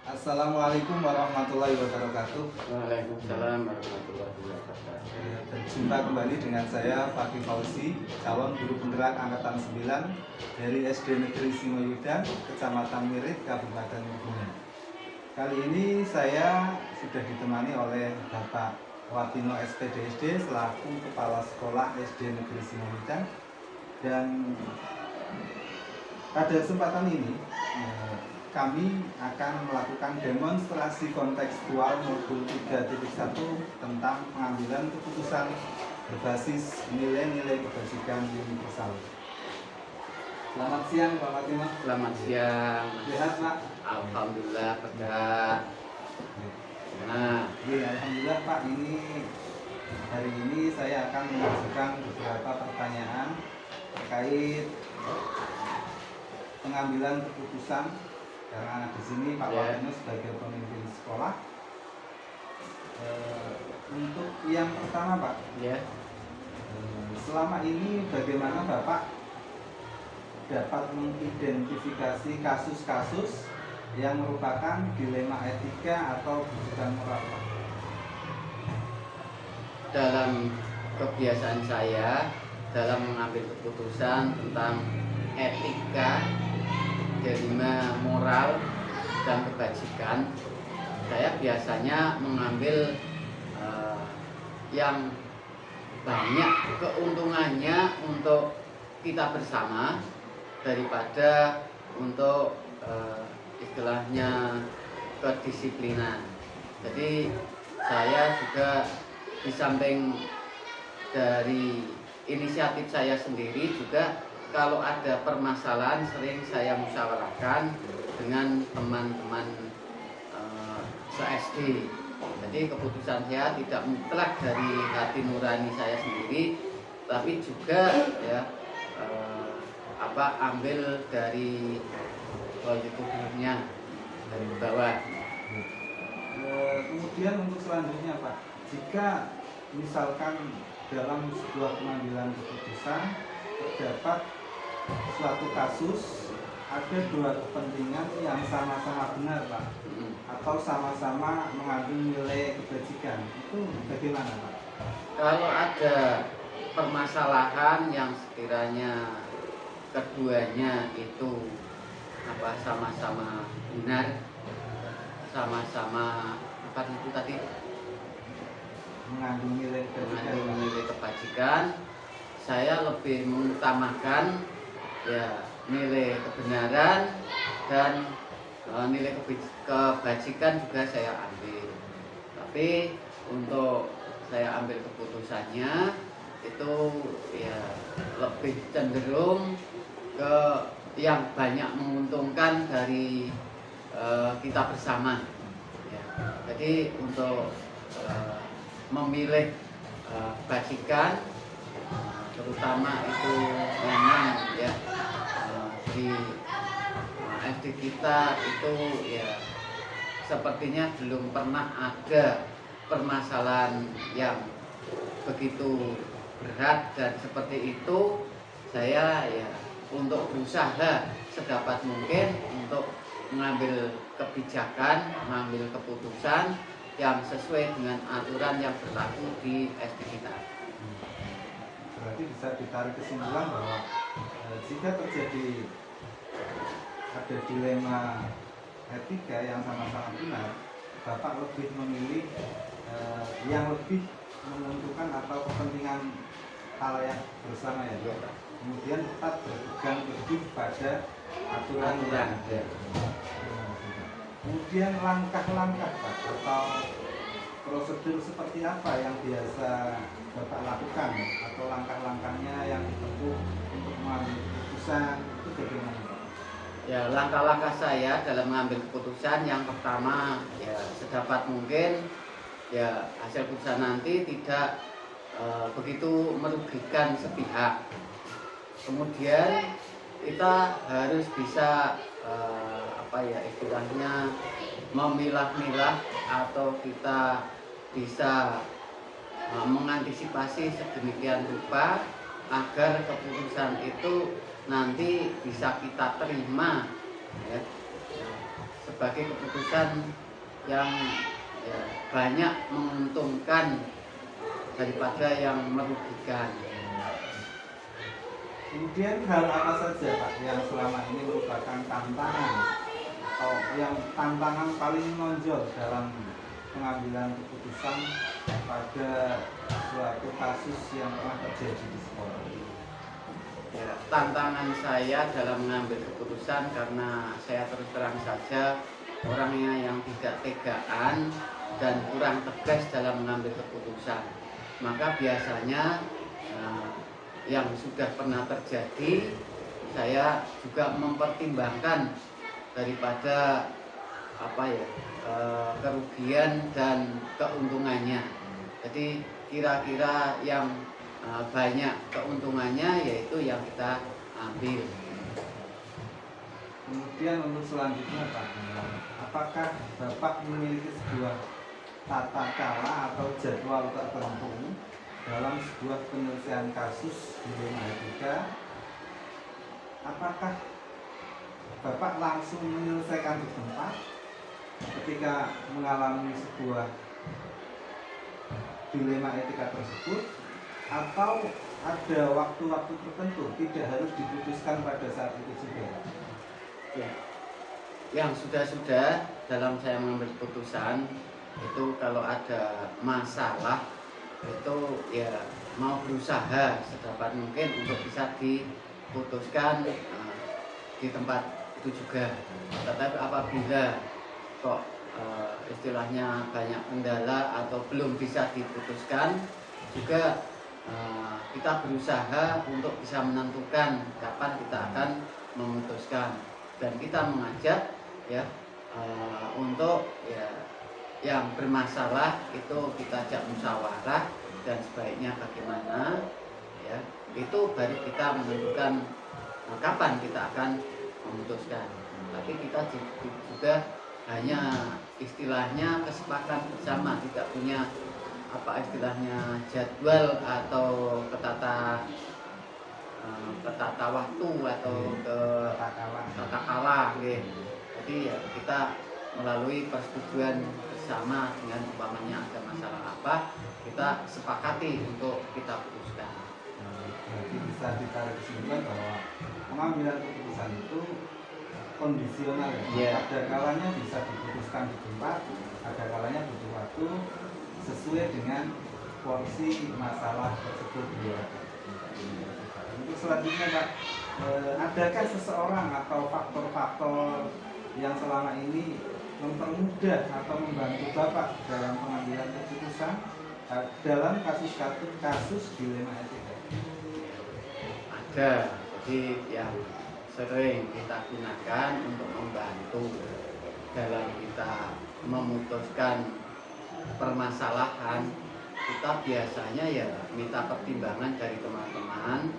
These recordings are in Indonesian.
Assalamualaikum warahmatullahi wabarakatuh. Waalaikumsalam warahmatullahi wabarakatuh. Berjumpa kembali dengan saya Fakih Fauzi, calon guru penggerak angkatan 9 dari SD Negeri Simoyudan, Kecamatan Mirit, Kabupaten Kebumen. Kali ini saya sudah ditemani oleh Bapak Watino SPDSD selaku Kepala Sekolah SD Negeri Simoyudan, dan pada kesempatan ini kami akan melakukan demonstrasi kontekstual modul 3.1 tentang pengambilan keputusan berbasis nilai-nilai kebajikan universal. Selamat siang Pak Fatimah. Selamat siang. Sehat Pak? Alhamdulillah sehat. Nah, ya, alhamdulillah Pak. Hari ini saya akan mengajukan beberapa pertanyaan terkait pengambilan keputusan. Karena di sini Pak Watino sebagai pemimpin sekolah. Untuk yang pertama Pak, selama ini bagaimana Bapak dapat mengidentifikasi kasus-kasus yang merupakan dilema etika atau bujukan moral Pak? Dalam kebiasaan saya dalam mengambil keputusan tentang etika, dilema moral dan kebajikan, saya biasanya mengambil yang banyak keuntungannya untuk kita bersama daripada untuk istilahnya kedisiplinan. Jadi saya juga di samping dari inisiatif saya sendiri juga, kalau ada permasalahan sering saya musyawarahkan dengan teman-teman se-SD. Jadi keputusan saya tidak mutlak dari hati nurani saya sendiri, tapi juga ambil dari tubuhnya dari bawah. Kemudian untuk selanjutnya Pak, jika misalkan dalam sebuah pengambilan keputusan terdapat suatu kasus ada dua kepentingan yang sama-sama benar Pak, atau sama-sama mengambil nilai kebajikan, itu bagaimana Pak? Kalau ada permasalahan yang sekiranya keduanya itu sama-sama benar, sama-sama mengandung nilai kebajikan, saya lebih mengutamakan nilai kebenaran dan nilai kebajikan juga saya ambil. Tapi untuk saya ambil keputusannya itu lebih cenderung ke yang banyak menguntungkan dari kita bersama. Jadi untuk memilih bajikan, terutama itu memang di SD kita itu sepertinya belum pernah ada permasalahan yang begitu berat, dan seperti itu saya untuk berusaha sedapat mungkin untuk mengambil kebijakan, mengambil keputusan yang sesuai dengan aturan yang berlaku di SD kita. Berarti bisa ditarik kesimpulan bahwa jika terjadi ada dilema etika yang sama-sama benar, Bapak lebih memilih yang lebih menentukan atau kepentingan khalayak bersama kemudian tetap berpegang teguh pada aturan yang ada. Kemudian langkah-langkah Pak, atau prosedur seperti apa yang biasa Bapak lakukan, atau langkah-langkahnya yang ditempuh untuk mengambil keputusan, itu bagaimana Pak? Langkah-langkah saya dalam mengambil keputusan, yang pertama sedapat mungkin hasil keputusan nanti tidak begitu merugikan sepihak. Kemudian kita harus bisa istilahnya memilah-milah, atau kita bisa mengantisipasi sedemikian rupa agar keputusan itu nanti bisa kita terima sebagai keputusan yang ya, banyak menguntungkan daripada yang merugikan. Kemudian hal apa saja Pak yang selama ini merupakan tantangan atau yang tantangan paling menonjol dalam pengambilan keputusan pada suatu kasus yang pernah terjadi di sekolah? Ya, tantangan saya dalam mengambil keputusan karena saya terus terang saja orangnya yang tidak tegaan dan kurang tegas dalam mengambil keputusan. Maka biasanya yang sudah pernah terjadi, saya juga mempertimbangkan daripada kerugian dan keuntungannya. Jadi kira-kira yang banyak keuntungannya yaitu yang kita ambil. Kemudian untuk selanjutnya Pak, apakah Bapak memiliki sebuah tata cara atau jadwal tertentu dalam sebuah penyelesaian kasus di Dilema Etika? Apakah Bapak langsung menyelesaikan di tempat ketika mengalami sebuah dilema etika tersebut, atau ada waktu-waktu tertentu tidak harus diputuskan pada saat itu juga? Ya. Yang sudah-sudah dalam saya mengambil keputusan itu kalau ada masalah itu ya mau berusaha sedapat mungkin untuk bisa diputuskan di tempat itu juga. Tetapi apabila kok istilahnya banyak kendala atau belum bisa diputuskan juga kita berusaha untuk bisa menentukan kapan kita akan memutuskan, dan kita mengajak ya untuk ya yang bermasalah itu kita ajak musyawarah dan sebaiknya bagaimana ya, itu baru kita menentukan kapan kita akan memutuskan. Tapi kita juga hanya istilahnya kesepakatan bersama, tidak punya istilahnya jadwal atau ketata waktu atau tata kalah gitu. Jadi ya kita melalui persetujuan bersama dengan umpamanya ada masalah apa, kita sepakati untuk kita putuskan. Jadi bisa ditarik kesimpulan bahwa pengambilan keputusan itu kondisional ya. Ada kalanya bisa diputuskan di tempat, ada kalanya butuh waktu sesuai dengan porsi masalah tersebut ya. Untuk selanjutnya Pak, adakah seseorang atau faktor-faktor yang selama ini mempermudah atau membantu Bapak dalam pengambilan keputusan dalam kasus dilema etika? Ada, jadi yang sering kita gunakan untuk membantu dalam kita memutuskan permasalahan, kita biasanya ya minta pertimbangan dari teman-teman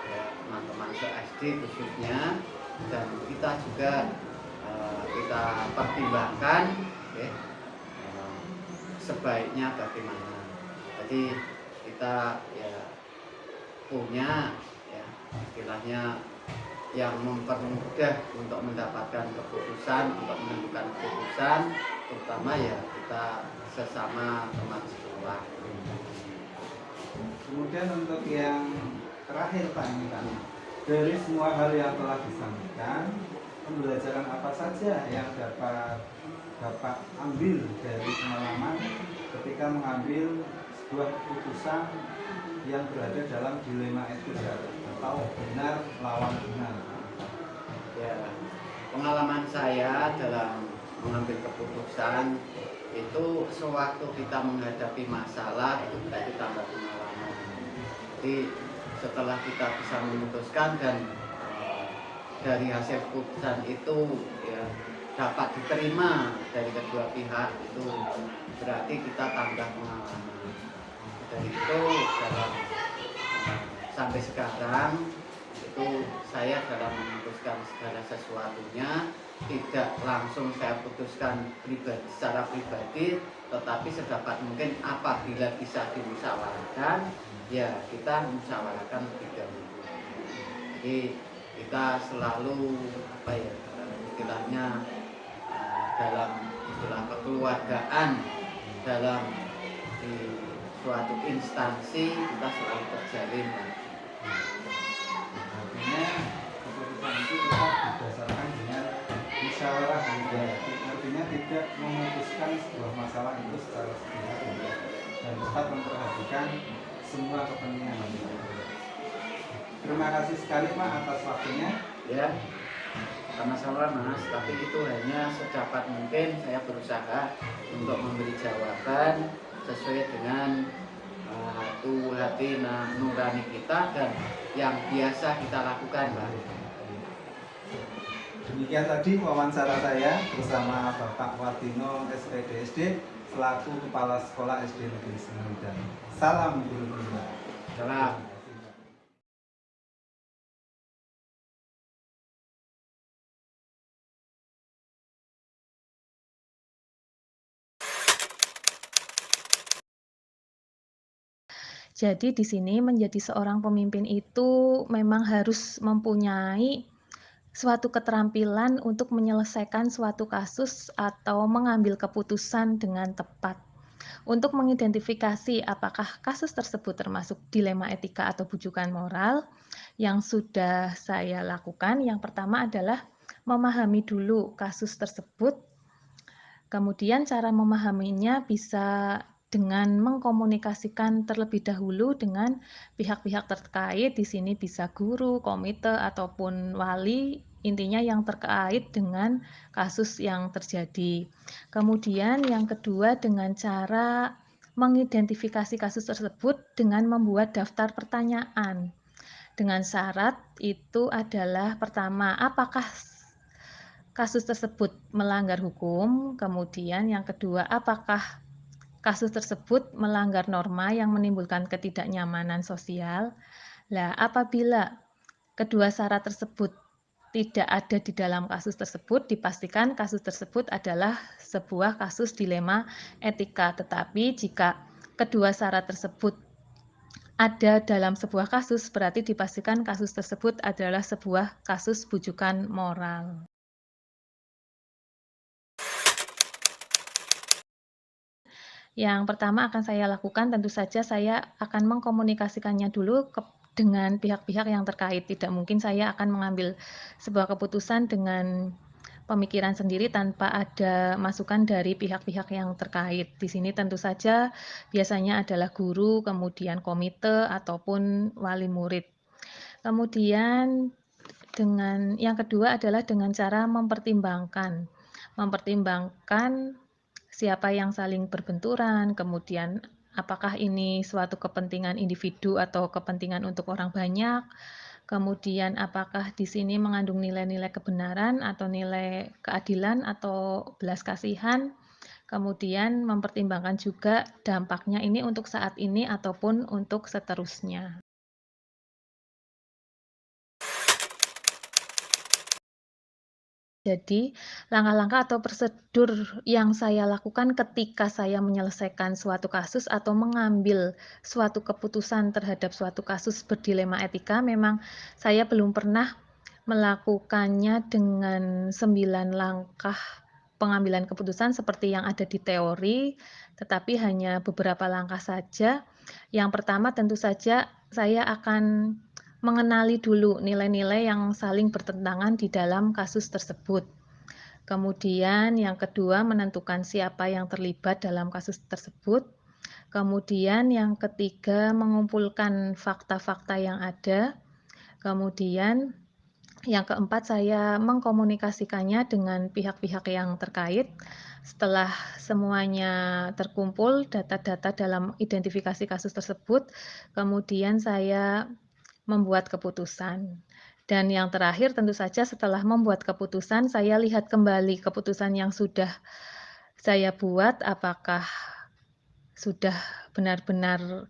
ya, teman-teman se-SD khususnya, dan kita juga kita pertimbangkan ya, sebaiknya bagaimana. Jadi kita ya punya ya istilahnya yang mempermudah untuk mendapatkan keputusan, untuk menentukan keputusan, terutama ya kita sesama teman sekolah. Kemudian untuk yang terakhir Pak, ini kan dari semua hal yang telah disampaikan, pembelajaran apa saja yang dapat Bapak ambil dari pengalaman ketika mengambil sebuah keputusan yang berada dalam dilema etika atau benar lawan benar? Ya, pengalaman saya dalam mengambil keputusan itu sewaktu kita menghadapi masalah itu kita tambah pengalaman. Jadi setelah kita bisa memutuskan dan dari hasil keputusan itu ya dapat diterima dari kedua pihak, itu berarti kita tambah pengalaman. Dari itu sampai sekarang itu saya dalam memutuskan segala sesuatunya tidak langsung saya putuskan secara pribadi, tetapi sedapat mungkin apabila bisa dimusyawarahkan ya kita musyawarahkan lebih dahulu. Jadi kita selalu istilahnya dalam istilah kekeluargaan, dalam di suatu instansi kita selalu terjalin, Pak. Artinya keputusan itu tetap didasarkan dengan musyawarah juga. Artinya tidak memutuskan sebuah masalah itu secara sepihak dan tetap memperhatikan semua kepentingan. Terima kasih sekali Pak atas waktunya. Ya, sama-sama Mas, tapi itu hanya sedapat mungkin saya berusaha untuk memberi jawaban sesuai dengan hati nurani kita dan yang biasa kita lakukan, Pak. Demikian tadi wawancara saya bersama Bapak Wardino SPDSD selaku Kepala Sekolah SD Negeri Singaraja. Salam guru guru. Salam. Jadi di sini menjadi seorang pemimpin itu memang harus mempunyai suatu keterampilan untuk menyelesaikan suatu kasus atau mengambil keputusan dengan tepat. Untuk mengidentifikasi apakah kasus tersebut termasuk dilema etika atau bujukan moral, yang sudah saya lakukan, yang pertama adalah memahami dulu kasus tersebut. Kemudian cara memahaminya bisa dengan mengkomunikasikan terlebih dahulu dengan pihak-pihak terkait, di sini bisa guru, komite, ataupun wali, intinya yang terkait dengan kasus yang terjadi. Kemudian yang kedua dengan cara mengidentifikasi kasus tersebut dengan membuat daftar pertanyaan. Dengan syarat itu adalah pertama, apakah kasus tersebut melanggar hukum, kemudian yang kedua, apakah kasus tersebut melanggar norma yang menimbulkan ketidaknyamanan sosial. Nah, apabila kedua syarat tersebut tidak ada di dalam kasus tersebut, dipastikan kasus tersebut adalah sebuah kasus dilema etika. Tetapi jika kedua syarat tersebut ada dalam sebuah kasus, berarti dipastikan kasus tersebut adalah sebuah kasus bujukan moral. Yang pertama akan saya lakukan, tentu saja saya akan mengkomunikasikannya dulu dengan pihak-pihak yang terkait. Tidak mungkin saya akan mengambil sebuah keputusan dengan pemikiran sendiri tanpa ada masukan dari pihak-pihak yang terkait. Di sini tentu saja biasanya adalah guru, kemudian komite, ataupun wali murid. Kemudian dengan yang kedua adalah dengan cara mempertimbangkan siapa yang saling berbenturan, kemudian apakah ini suatu kepentingan individu atau kepentingan untuk orang banyak, kemudian apakah di sini mengandung nilai-nilai kebenaran atau nilai keadilan atau belas kasihan, kemudian mempertimbangkan juga dampaknya ini untuk saat ini ataupun untuk seterusnya. Jadi, langkah-langkah atau prosedur yang saya lakukan ketika saya menyelesaikan suatu kasus atau mengambil suatu keputusan terhadap suatu kasus berdilema etika, memang saya belum pernah melakukannya dengan 9 langkah pengambilan keputusan seperti yang ada di teori, tetapi hanya beberapa langkah saja. Yang pertama tentu saja saya akan mengenali dulu nilai-nilai yang saling bertentangan di dalam kasus tersebut. Kemudian yang kedua menentukan siapa yang terlibat dalam kasus tersebut. Kemudian yang ketiga mengumpulkan fakta-fakta yang ada. Kemudian yang keempat saya mengkomunikasikannya dengan pihak-pihak yang terkait. Setelah semuanya terkumpul data-data dalam identifikasi kasus tersebut, kemudian saya membuat keputusan. Dan yang terakhir tentu saja setelah membuat keputusan, saya lihat kembali keputusan yang sudah saya buat apakah sudah benar-benar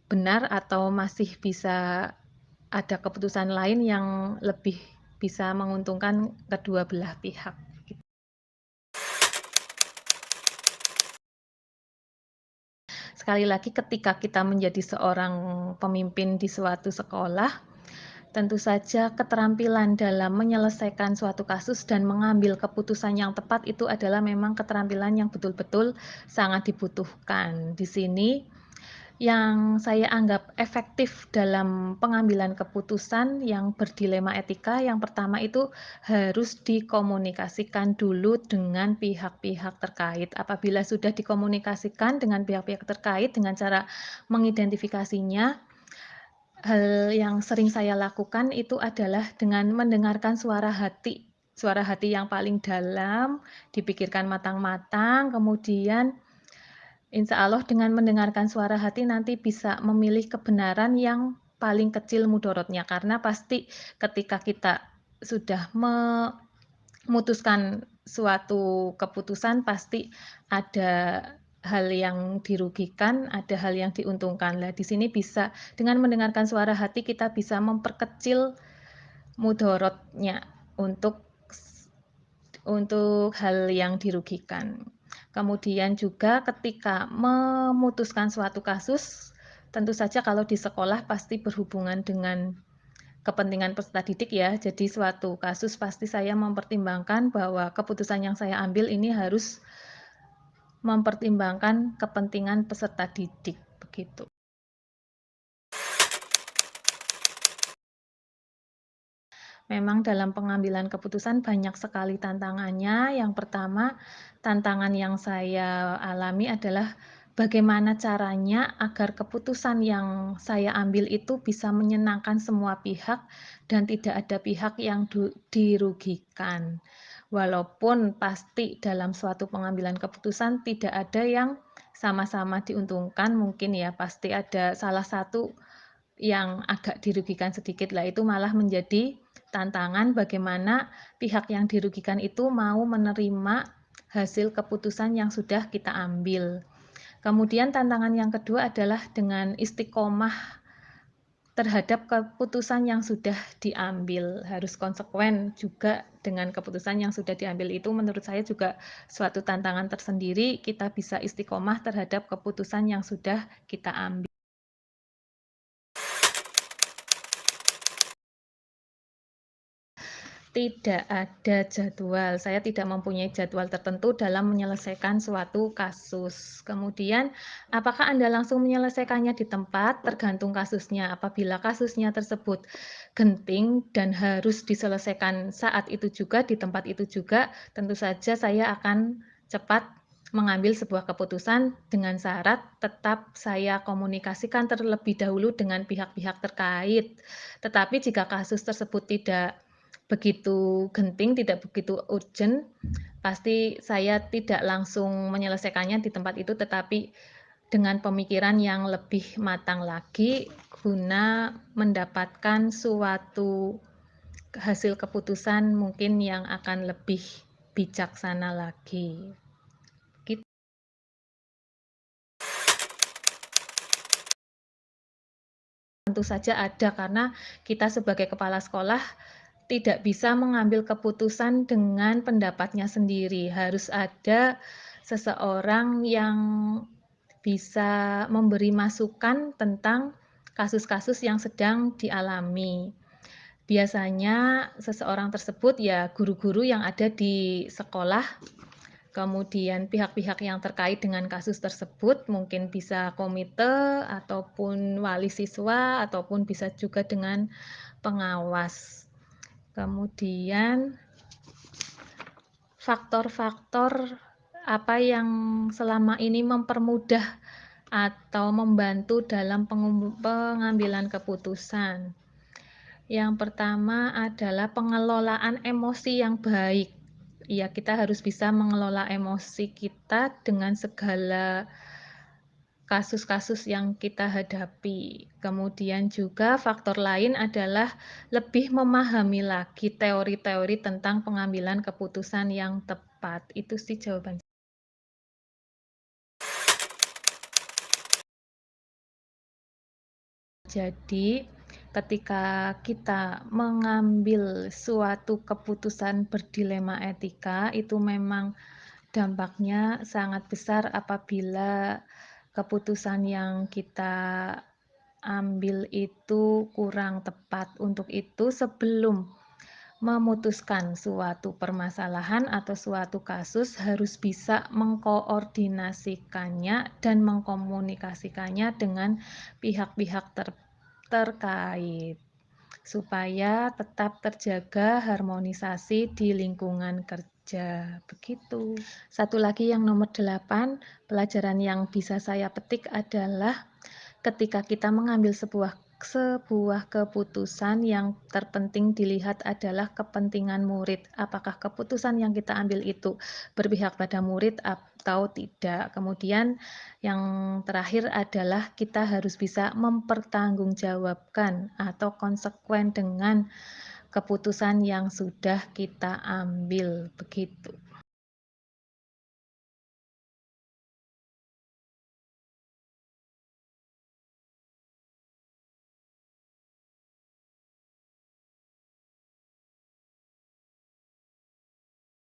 benar atau masih bisa ada keputusan lain yang lebih bisa menguntungkan kedua belah pihak. Sekali lagi ketika kita menjadi seorang pemimpin di suatu sekolah, Tentu saja keterampilan dalam menyelesaikan suatu kasus dan mengambil keputusan yang tepat itu adalah memang keterampilan yang betul-betul sangat dibutuhkan. Di sini yang saya anggap efektif dalam pengambilan keputusan yang berdilema etika, yang pertama itu harus dikomunikasikan dulu dengan pihak-pihak terkait. Apabila sudah dikomunikasikan dengan pihak-pihak terkait dengan cara mengidentifikasinya, hal yang sering saya lakukan itu adalah dengan mendengarkan suara hati yang paling dalam, dipikirkan matang-matang, kemudian insya Allah dengan mendengarkan suara hati nanti bisa memilih kebenaran yang paling kecil mudorotnya, karena pasti ketika kita sudah memutuskan suatu keputusan pasti ada hal yang dirugikan, ada hal yang diuntungkan. Lah di sini bisa dengan mendengarkan suara hati kita bisa memperkecil mudorotnya untuk hal yang dirugikan. Kemudian juga ketika memutuskan suatu kasus, tentu saja kalau di sekolah pasti berhubungan dengan kepentingan peserta didik ya. Jadi suatu kasus pasti saya mempertimbangkan bahwa keputusan yang saya ambil ini harus mempertimbangkan kepentingan peserta didik, begitu. Memang dalam pengambilan keputusan banyak sekali tantangannya. Yang pertama, tantangan yang saya alami adalah bagaimana caranya agar keputusan yang saya ambil itu bisa menyenangkan semua pihak dan tidak ada pihak yang dirugikan. Walaupun pasti dalam suatu pengambilan keputusan tidak ada yang sama-sama diuntungkan, mungkin ya pasti ada salah satu yang agak dirugikan sedikit lah, itu malah menjadi tantangan bagaimana pihak yang dirugikan itu mau menerima hasil keputusan yang sudah kita ambil. Kemudian tantangan yang kedua adalah dengan istiqomah terhadap keputusan yang sudah diambil, harus konsekuen juga dengan keputusan yang sudah diambil. Itu menurut saya juga suatu tantangan tersendiri, kita bisa istiqomah terhadap keputusan yang sudah kita ambil. Tidak ada jadwal, saya tidak mempunyai jadwal tertentu dalam menyelesaikan suatu kasus. Kemudian, apakah Anda langsung menyelesaikannya di tempat? Tergantung kasusnya. Apabila kasusnya tersebut genting dan harus diselesaikan saat itu juga, di tempat itu juga, tentu saja saya akan cepat mengambil sebuah keputusan dengan syarat tetap saya komunikasikan terlebih dahulu dengan pihak-pihak terkait. Tetapi jika kasus tersebut tidak begitu genting, tidak begitu urgent, pasti saya tidak langsung menyelesaikannya di tempat itu, tetapi dengan pemikiran yang lebih matang lagi guna mendapatkan suatu hasil keputusan mungkin yang akan lebih bijaksana lagi. Gitu. Tentu saja ada, karena kita sebagai kepala sekolah tidak bisa mengambil keputusan dengan pendapatnya sendiri. Harus ada seseorang yang bisa memberi masukan tentang kasus-kasus yang sedang dialami. Biasanya seseorang tersebut ya guru-guru yang ada di sekolah, kemudian pihak-pihak yang terkait dengan kasus tersebut, mungkin bisa komite ataupun wali siswa ataupun bisa juga dengan pengawas. Kemudian faktor-faktor apa yang selama ini mempermudah atau membantu dalam pengambilan keputusan. Yang pertama adalah pengelolaan emosi yang baik. Ya, kita harus bisa mengelola emosi kita dengan segala kasus-kasus yang kita hadapi. Kemudian juga faktor lain adalah lebih memahami lagi teori-teori tentang pengambilan keputusan yang tepat. Itu sih jawaban. Jadi, ketika kita mengambil suatu keputusan berdilema etika, itu memang dampaknya sangat besar apabila keputusan yang kita ambil itu kurang tepat. Untuk itu, sebelum memutuskan suatu permasalahan atau suatu kasus harus bisa mengkoordinasikannya dan mengkomunikasikannya dengan pihak-pihak terkait supaya tetap terjaga harmonisasi di lingkungan kerja. Begitu. Satu lagi yang nomor 8, pelajaran yang bisa saya petik adalah ketika kita mengambil sebuah keputusan, yang terpenting dilihat adalah kepentingan murid. Apakah keputusan yang kita ambil itu berpihak pada murid atau tidak. Kemudian yang terakhir adalah kita harus bisa mempertanggungjawabkan atau konsekuen dengan keputusan yang sudah kita ambil. Begitu.